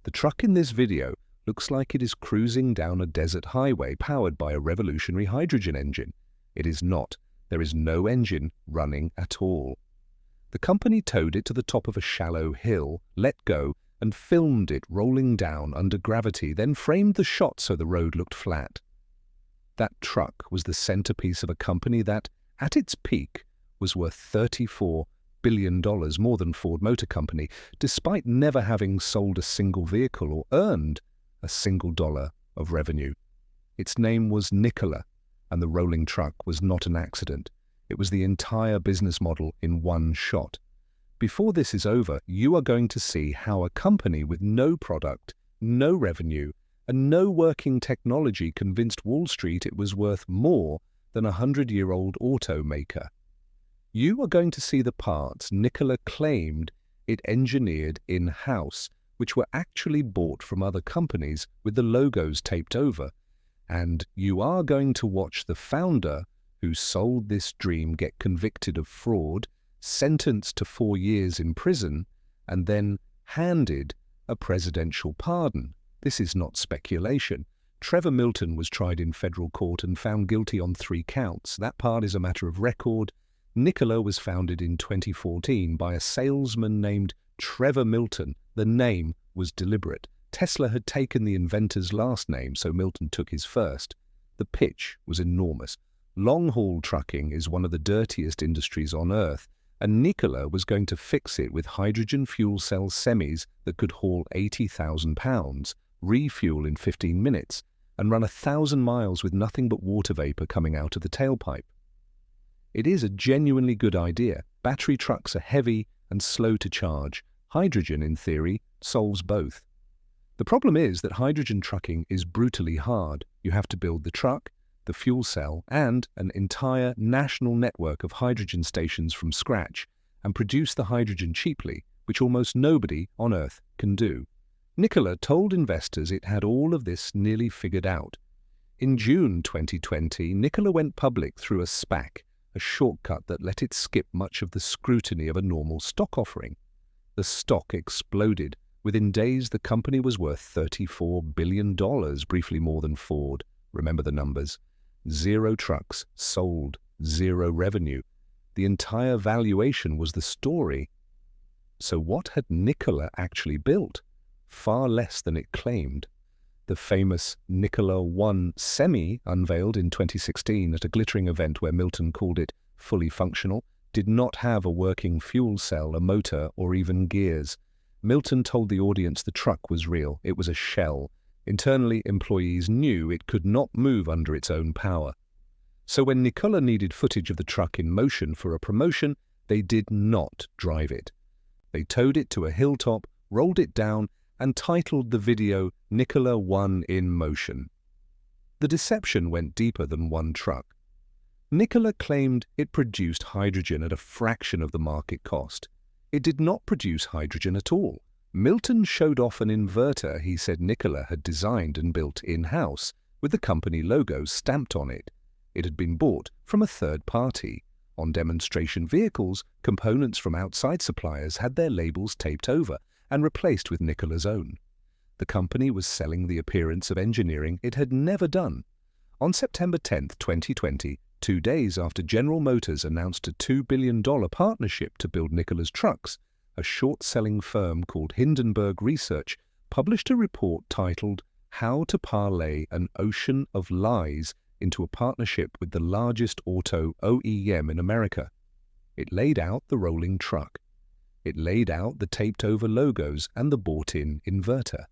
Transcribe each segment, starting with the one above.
The truck in this video looks like it is cruising down a desert highway powered by a revolutionary hydrogen engine. It is not. There is no engine running at all. The company towed it to the top of a shallow hill, let go, and filmed it rolling down under gravity, then framed the shot so the road looked flat. That truck was the centerpiece of a company that, at its peak, was worth $34 billion, more than Ford Motor Company, despite never having sold a single vehicle or earned a single dollar of revenue. Its name was Nikola, and the rolling truck was not an accident. It was the entire business model in one shot. Before this is over, you are going to see how a company with no product, no revenue, and no working technology convinced Wall Street it was worth more than a 100-year-old automaker. You are going to see the parts Nikola claimed it engineered in-house, which were actually bought from other companies with the logos taped over. And you are going to watch the founder who sold this dream get convicted of fraud, sentenced to 4 years in prison, and then handed a presidential pardon. This is not speculation. Trevor Milton was tried in federal court and found guilty on 3 counts. That part is a matter of record. Nikola was founded in 2014 by a salesman named Trevor Milton. The name was deliberate. Tesla had taken the inventor's last name, so Milton took his first. The pitch was enormous. Long-haul trucking is one of the dirtiest industries on Earth, and Nikola was going to fix it with hydrogen fuel cell semis that could haul 80,000 pounds, refuel in 15 minutes, and run 1,000 miles with nothing but water vapor coming out of the tailpipe. It is a genuinely good idea. Battery trucks are heavy and slow to charge. Hydrogen, in theory, solves both. The problem is that hydrogen trucking is brutally hard. You have to build the truck, the fuel cell, and an entire national network of hydrogen stations from scratch, and produce the hydrogen cheaply, which almost nobody on Earth can do. Nikola told investors it had all of this nearly figured out. In June 2020, Nikola went public through a SPAC, a shortcut that let it skip much of the scrutiny of a normal stock offering. The stock exploded. Within days, the company was worth $34 billion, briefly more than Ford. Remember the numbers. 0 trucks sold, 0 revenue. The entire valuation was the story. So what had Nikola actually built? Far less than it claimed. The famous Nikola 1 Semi, unveiled in 2016 at a glittering event where Milton called it fully functional, did not have a working fuel cell, a motor, or even gears. Milton told the audience the truck was real. It was a shell. Internally, employees knew it could not move under its own power. So when Nikola needed footage of the truck in motion for a promotion, they did not drive it. They towed it to a hilltop, rolled it down, and titled the video Nikola 1 in Motion. The deception went deeper than one truck. Nikola claimed it produced hydrogen at a fraction of the market cost. It did not produce hydrogen at all. Milton showed off an inverter he said Nikola had designed and built in-house, with the company logo stamped on it. It had been bought from a third party. On demonstration vehicles, components from outside suppliers had their labels taped over and replaced with Nikola's own. The company was selling the appearance of engineering it had never done. On September 10, 2020, 2 days after General Motors announced a $2 billion partnership to build Nikola's trucks, a short-selling firm called Hindenburg Research published a report titled How to Parlay an Ocean of Lies into a Partnership with the Largest Auto OEM in America. It laid out the rolling truck. It laid out the taped-over logos and the bought-in inverter.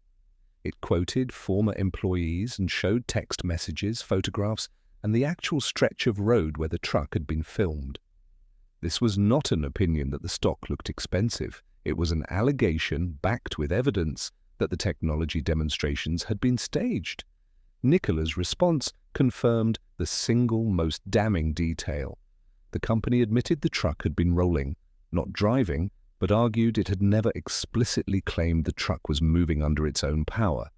It quoted former employees and showed text messages, photographs, and the actual stretch of road where the truck had been filmed. This was not an opinion that the stock looked expensive. It was an allegation backed with evidence that the technology demonstrations had been staged. Nikola's response confirmed the single most damning detail. The company admitted the truck had been rolling, not driving, but argued it had never explicitly claimed the truck was moving under its own power.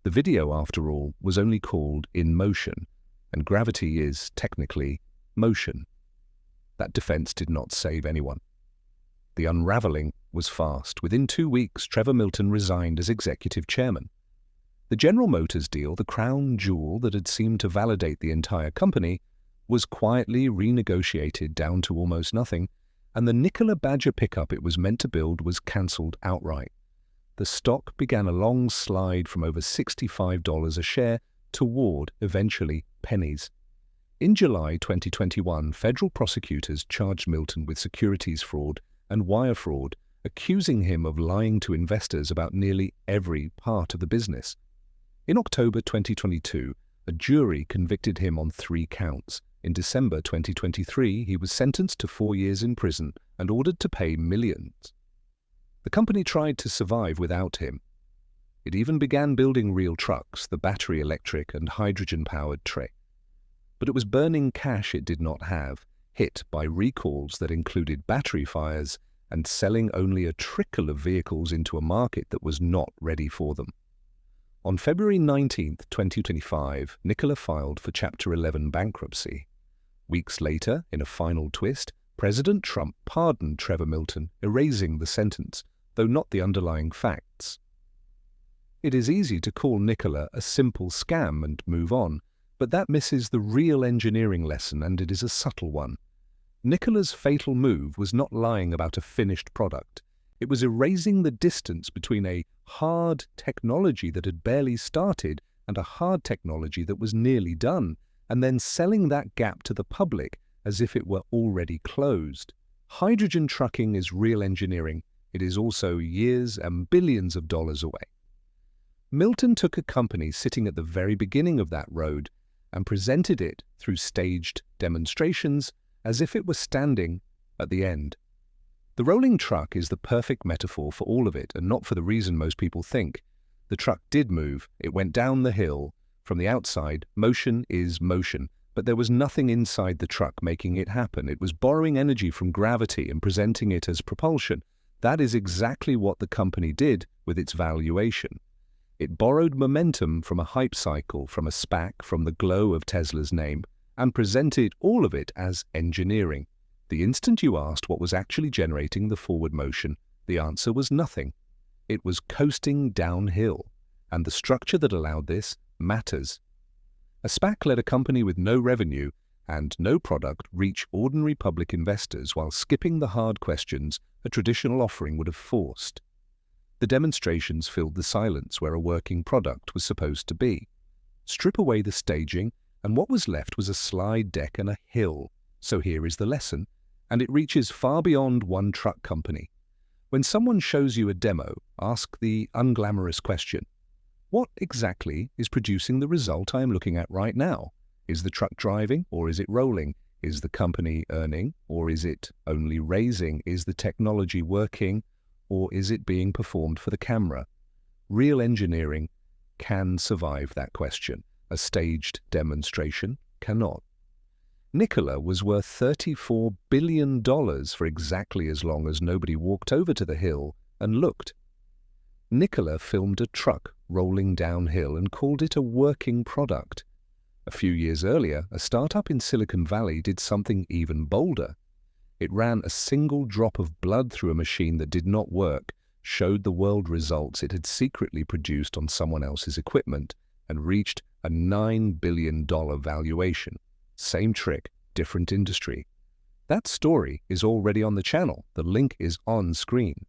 The video, after all, was only called In Motion, and gravity is, technically, motion. That defense did not save anyone. The unraveling was fast. Within 2 weeks, Trevor Milton resigned as executive chairman. The General Motors deal, the crown jewel that had seemed to validate the entire company, was quietly renegotiated down to almost nothing, and the Nikola Badger pickup it was meant to build was cancelled outright. The stock began a long slide from over $65 a share toward, eventually, pennies. In July 2021, federal prosecutors charged Milton with securities fraud and wire fraud, accusing him of lying to investors about nearly every part of the business. In October 2022, a jury convicted him on 3 counts. In December 2023, he was sentenced to 4 years in prison and ordered to pay millions. The company tried to survive without him. It even began building real trucks, the battery electric and hydrogen-powered tray. But it was burning cash it did not have, hit by recalls that included battery fires and selling only a trickle of vehicles into a market that was not ready for them. On February 19, 2025, Nikola filed for Chapter 11 bankruptcy. Weeks later, in a final twist, President Trump pardoned Trevor Milton, erasing the sentence, though not the underlying facts. It is easy to call Nikola a simple scam and move on, but that misses the real engineering lesson, and it is a subtle one. Nikola's fatal move was not lying about a finished product. It was erasing the distance between a hard technology that had barely started and a hard technology that was nearly done, and then selling that gap to the public as if it were already closed. Hydrogen trucking is real engineering. It is also years and billions of dollars away. Milton took a company sitting at the very beginning of that road and presented it through staged demonstrations as if it were standing at the end. The rolling truck is the perfect metaphor for all of it, and not for the reason most people think. The truck did move. It went down the hill. From the outside, motion is motion, but there was nothing inside the truck making it happen. It was borrowing energy from gravity and presenting it as propulsion. That is exactly what the company did with its valuation. It borrowed momentum from a hype cycle, from a SPAC, from the glow of Tesla's name, and presented all of it as engineering. The instant you asked what was actually generating the forward motion, the answer was nothing. It was coasting downhill, and the structure that allowed this matters. A SPAC let a company with no revenue and no product reach ordinary public investors while skipping the hard questions a traditional offering would have forced. The demonstrations filled the silence where a working product was supposed to be. Strip away the staging, and what was left was a slide deck and a hill. So here is the lesson, and it reaches far beyond one truck company. When someone shows you a demo, ask the unglamorous question: what exactly is producing the result I am looking at right now? Is the truck driving, or is it rolling? Is the company earning, or is it only raising? Is the technology working, or is it being performed for the camera? Real engineering can survive that question. A staged demonstration cannot. Nikola was worth $34 billion for exactly as long as nobody walked over to the hill and looked. Nikola filmed a truck rolling downhill and called it a working product. A few years earlier, a startup in Silicon Valley did something even bolder. It ran a single drop of blood through a machine that did not work, showed the world results it had secretly produced on someone else's equipment, and reached a $9 billion valuation. Same trick, different industry. That story is already on the channel. The link is on screen.